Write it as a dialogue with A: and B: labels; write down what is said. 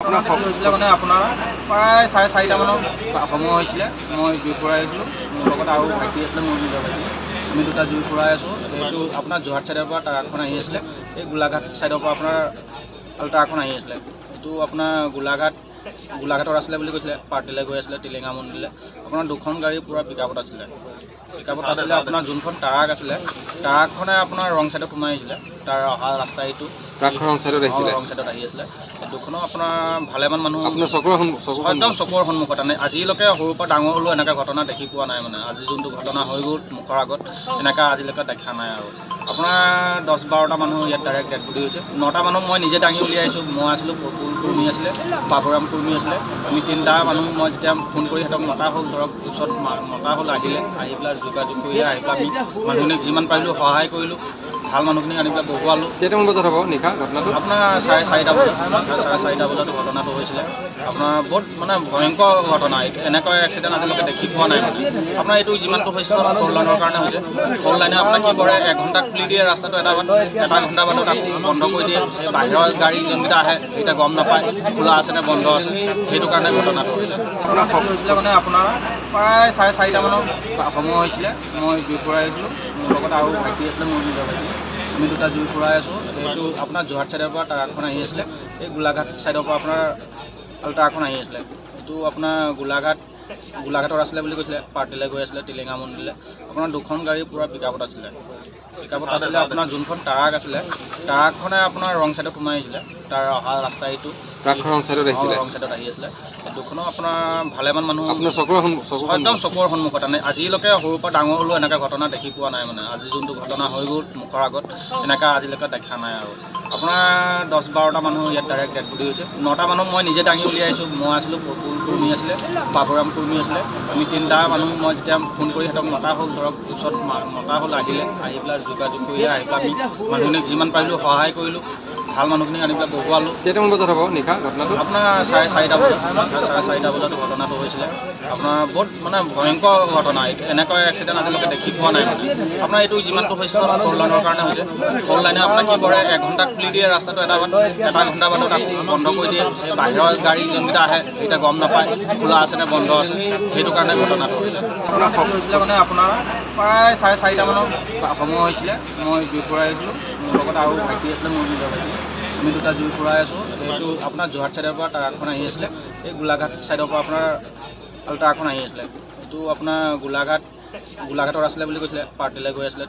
A: মানে আপোনাৰ প্ৰায় 4:30 মানৰ সময় হৈছিলে। মই জুই ফুৰাই আছিলোঁ, মোৰ লগত আৰু ভাইটি আছিলে, মোৰ নিজৰ ভাইটি। আমি দুটা জুই ফুৰাই আছোঁ। এইটো আপোনাৰ যোৰহাট ছাইডৰ পৰা ট্ৰাকখন আহি আছিলে, এই গোলাঘাট ছাইডৰ পৰা আপোনাৰ ট্ৰাকখন আহি আছিলে। এইটো আপোনাৰ গোলাঘাটৰ আছিলে বুলি কৈছিলে, পাৰ্টিলৈ গৈ আছিলে, টিলিঙা মন্দিৰলৈ। আপোনাৰ দুখন গাড়ী পূৰা পিকআপত আছিলে। আপোনাৰ যোনখন ট্ৰাক আছিলে, ট্ৰাকখনে আপোনাৰ ৰং ছাইডত সোমাই আহিছিলে। তাৰ অহা ৰাস্তা এইটো
B: ট্ৰাকখন ৰং ছাইডত
A: আহি আছিলে। দুখনো আপোনাৰ ভালেমান মানুহ
B: একদম
A: চকুৰ সন্মুখত। আজিলৈকে সৰুৰ পৰা ডাঙৰ হ'লেও এনেকুৱা ঘটনা দেখি পোৱা নাই। মানে আজি যোনটো ঘটনা হৈ গ'ল মুখৰ আগত, এনেকুৱা আজিলৈকে দেখা নাই। আৰু আপোনাৰ 10-12টা মানুহ ইয়াত ডাইৰেক্ট ডেড বডি হৈছে। 9টা মানুহ মই নিজে দাঙি উলিয়াইছোঁ। মই আছিলোঁ, প্ৰফুল কুৰ্মী আছিলে, বাবুৰাম কুৰ্মী আছিলে। আমি 3টা মানুহ মই যেতিয়া ফোন কৰি সিহঁতক মতা হ'ল, ধৰক ওচৰত মতা হ'ল, আহি পেলাই যোগাযোগ কৰি আহি পেলাই আমি মানুহখিনিক যিমান পাৰিলোঁ সহায় কৰিলোঁ। ভাল মানুহখিনিক আনি পেলাই বহুৱালোঁ।
B: কেইটামান বজাত হ'ব নিশা ঘটনাটো?
A: আপোনাৰ 4:30 বজাত ঘটনাটো হৈছিলে। আপোনাৰ বহুত মানে ভয়ংকৰ ঘটনা। এনেকুৱা এক্সিডেণ্ট আজিলৈকে দেখি পোৱা নাই। মানে আপোনাৰ এইটো যিমানটো হৈছে ফ'ৰ লাইনৰ কাৰণে হৈছে। ফ'ৰ লাইনে আপোনাক কি কৰে, 1 ঘণ্টা খুলি দিয়ে ৰাস্তাটো, এটা ঘণ্টা বাদত আকৌ বন্ধ কৰি দিয়ে। বাহিৰৰ গাড়ী যোনকেইটা আহে সেইকেইটা গম নাপায় খোলা আছে নে বন্ধ আছে, সেইটো কাৰণে ঘটনাটো হৈছিলে। মানে আপোনাৰ প্ৰায় 4:30 মানৰ সময় হৈছিলে। মই জুই ফুৰাই আছিলোঁ, মোৰ লগত আৰু ভাইটি আছিলে, মোৰ নিজৰ ভাইটি। আমি দুটা জুই ফুৰাই আছোঁ। এইটো আপোনাৰ যোৰহাট ছাইডৰ পৰা ট্ৰাকখন আহি আছিলে, এই গোলাঘাট ছাইডৰ পৰা আপোনাৰ ট্ৰাকখন আহি আছিলে। এইটো আপোনাৰ গোলাঘাটৰ আছিলে বুলি কৈছিলে, পাৰ্টিলৈ গৈ আছিলে, টিলিঙা মন্দিৰলৈ। আপোনাৰ দুখন গাড়ী পূৰা পিকআপত আছিলে। আপোনাৰ যোনখন ট্ৰাক আছিলে, ট্ৰাকখনে আপোনাৰ ৰং ছাইডত সোমাই আহিছিলে। তাৰ অহা ৰাস্তা এইটো
B: ট্ৰাকখন ৰং ছাইডত
A: আহি আছিলে। দুখনো আপোনাৰ ভালেমান মানুহ
B: একদম
A: চকুৰ সন্মুখত। আজিলৈকে সৰুৰ পৰা ডাঙৰ হ'লেও এনেকুৱা ঘটনা দেখি পোৱা নাই। মানে আজি যোনটো ঘটনা হৈ গ'ল মুখৰ আগত, এনেকুৱা আজিলৈকে দেখা নাই। আৰু আপোনাৰ 10-12টা মানুহ ইয়াত ডাইৰেক্ট ডেড বডি হৈছে। 9টা মানুহ মই নিজে দাঙি উলিয়াইছোঁ। মই আছিলোঁ, প্ৰফুল কুৰ্মী আছিলে, বাবুৰাম কুৰ্মী আছিলে। আমি 3টা মানুহ মই যেতিয়া ফোন কৰি সিহঁতক মতা হ'ল, ধৰক ওচৰত মতা হ'ল, আহি পেলাই যোগাযোগ কৰি আহি পেলাই আমি মানুহখিনিক যিমান পাৰিলোঁ সহায় কৰিলোঁ। ভাল মানুহখিনিক আনি পেলাই বহুৱালোঁ।
B: কেইটামান বজাত হ'ব নিশা ঘটনাটো?
A: আপোনাৰ 4:30 বজাত ঘটনাটো হৈছিলে। আপোনাৰ বহুত মানে ভয়ংকৰ ঘটনা। এনেকুৱা এক্সিডেণ্ট আজিলৈকে দেখি পোৱা নাই। মানে আপোনাৰ এইটো যিমানটো হৈছে ফ'ৰ লাইনৰ কাৰণে হৈছে। ফ'ৰ লাইনে আপোনাক কি কৰে, 1 ঘণ্টা খুলি দিয়ে ৰাস্তাটো, এটা ঘণ্টা বাদত আকৌ বন্ধ কৰি দিয়ে। বাহিৰৰ গাড়ী যোনকেইটা আহে সেইকেইটা গম নাপায় খোলা আছে নে বন্ধ আছে, সেইটো কাৰণে ঘটনাটো হৈছিলে। মানে আপোনাৰ প্ৰায় 4:30 মানৰ সময় হৈছিলে। মই জুই ফুৰাই আছিলোঁ, মোৰ লগত আৰু ভাইটি আছিলে, মোৰ নিজৰ ভাইটি। আমি দুটা জুই ফুৰাই আছোঁ। এইটো আপোনাৰ যোৰহাট ছাইডৰ পৰা ট্ৰাকখন আহি আছিলে, এই গোলাঘাট ছাইডৰ পৰা আপোনাৰ ট্ৰাকখন আহি আছিলে। এইটো আপোনাৰ গোলাঘাটৰ আছিলে বুলি কৈছিলে, পাৰ্টিলৈ গৈ আছিলে।